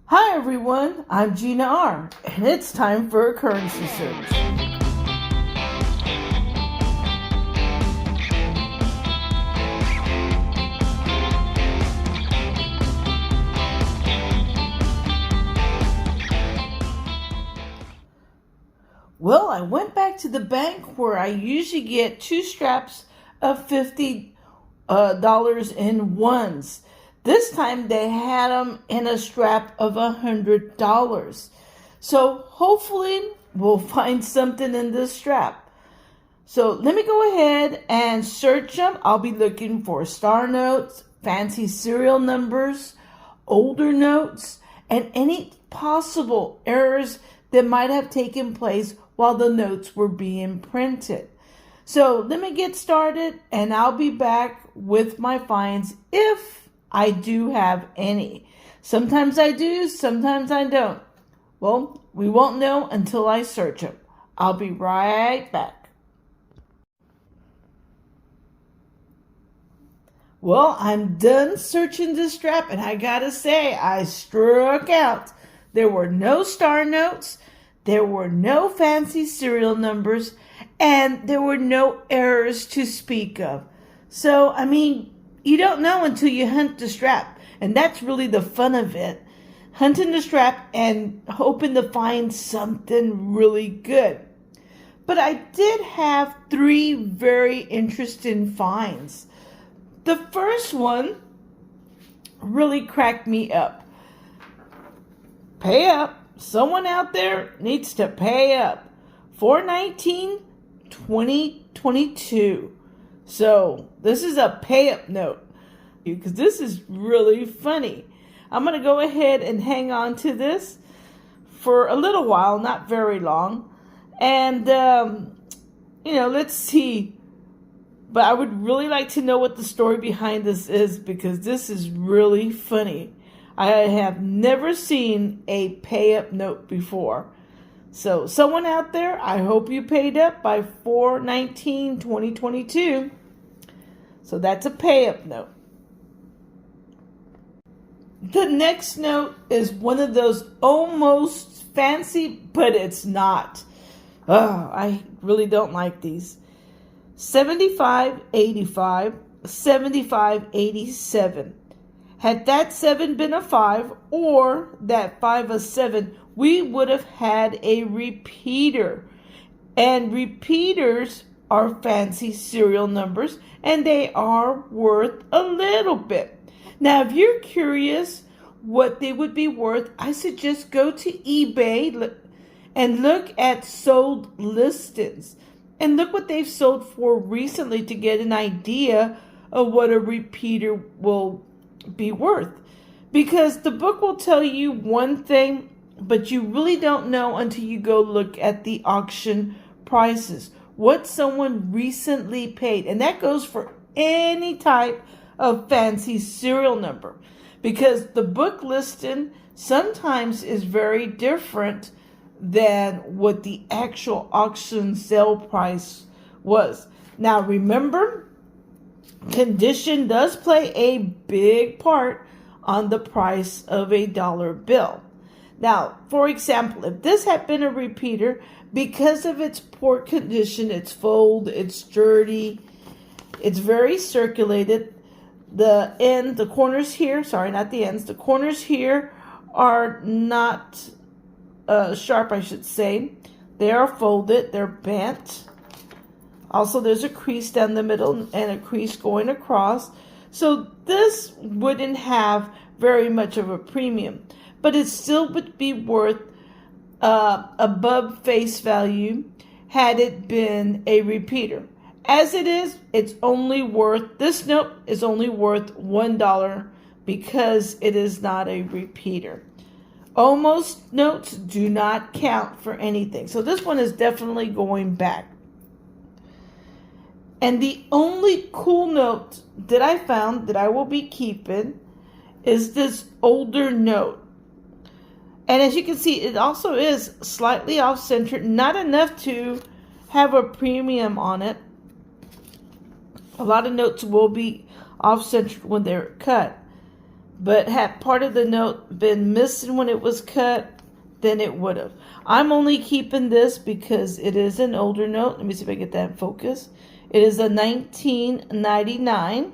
Hi everyone, I'm Gina R, and it's time for a currency search. Well, I went back to the bank where I usually get two straps of $50 in ones. This time they had them in a strap of $100. So hopefully we'll find something in this strap. So let me go ahead and search them. I'll be looking for star notes, fancy serial numbers, older notes, and any possible errors that might have taken place while the notes were being printed. So let me get started and I'll be back with my finds if I do have any. Sometimes I do, sometimes I don't. Well, we won't know until I search them. I'll be right back. Well, I'm done searching this strap and I gotta say, I struck out. There were no star notes, there were no fancy serial numbers, and there were no errors to speak of. So, I mean, you don't know until you hunt the strap, and that's really the fun of it. Hunting the strap and hoping to find something really good. But I did have three very interesting finds. The first one really cracked me up. Pay up. Someone out there needs to pay up. 4/19/2022. So this is a pay up note because this is really funny. I'm going to go ahead and hang on to this for a little while, not very long. And, let's see. But I would really like to know what the story behind this is because this is really funny. I have never seen a pay up note before. So someone out there, I hope you paid up by 4/19/2022. So that's a pay up note. The next note is one of those almost fancy, but it's not. Oh, I really don't like these. 75/85, 75/87. Had that 7 been a 5 or that 5 a 7, we would have had a repeater. And repeaters are fancy serial numbers and they are worth a little bit. Now, if you're curious what they would be worth, I suggest go to eBay and look at sold listings. And look what they've sold for recently to get an idea of what a repeater will be worth. Because the book will tell you one thing, but you really don't know until you go look at the auction prices. What someone recently paid. And that goes for any type of fancy serial number. Because the book listing sometimes is very different than what the actual auction sale price was. Now remember, condition does play a big part on the price of a dollar bill. Now, for example, if this had been a repeater, because of its poor condition, it's fold, it's dirty, it's very circulated, the corners here, sorry, not the ends, the corners here are not sharp, I should say. They are folded, they're bent. Also, there's a crease down the middle and a crease going across. So this wouldn't have very much of a premium, but it still would be worth above face value had it been a repeater. As it is, this note is only worth $1 because it is not a repeater. Almost notes do not count for anything. So this one is definitely going back. And the only cool note that I found that I will be keeping is this older note. And as you can see, it also is slightly off-centered, not enough to have a premium on it. A lot of notes will be off-centered when they're cut. But had part of the note been missing when it was cut, then it would have. I'm only keeping this because it is an older note. Let me see if I get that in focus. It is a 1999,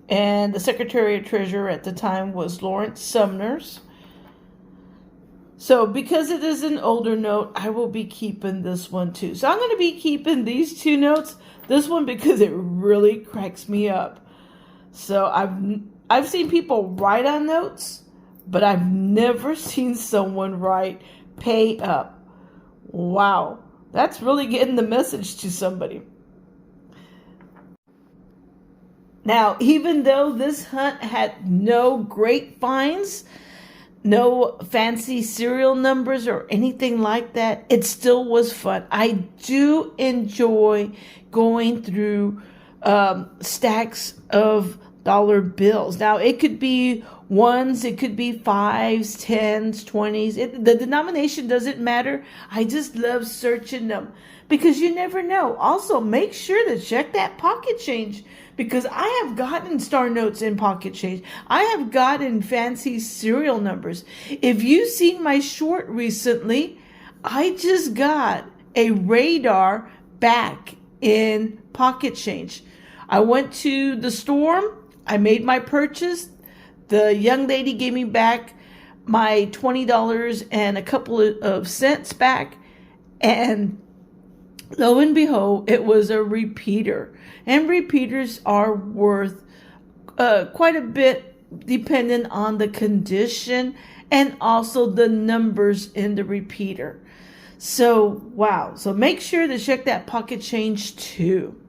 and the Secretary of Treasurer at the time was Lawrence Sumner's. So because it is an older note, I will be keeping this one too. So I'm going to be keeping these two notes. This one because it really cracks me up. So I've seen people write on notes, but I've never seen someone write pay up. Wow, that's really getting the message to somebody. Now, even though this hunt had no great finds, no fancy serial numbers or anything like that, it still was fun. I do enjoy going through stacks of dollar bills. Now, it could be ones, it could be fives, tens, 20s. The denomination doesn't matter. I just love searching them because you never know. Also, make sure to check that pocket change, because I have gotten star notes in pocket change. I have gotten fancy serial numbers. If you've seen my short recently, I just got a radar back in pocket change. I went to the store. I made my purchase. The young lady gave me back my $20 and a couple of cents back. And lo and behold, it was a repeater. And repeaters are worth quite a bit depending on the condition and also the numbers in the repeater. So, wow. So make sure to check that pocket change too.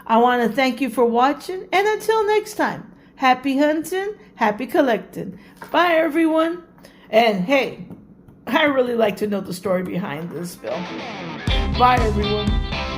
I want to thank you for watching, and until next time, happy hunting, happy collecting. Bye, everyone. And hey, I really like to know the story behind this, Bill. Bye, everyone.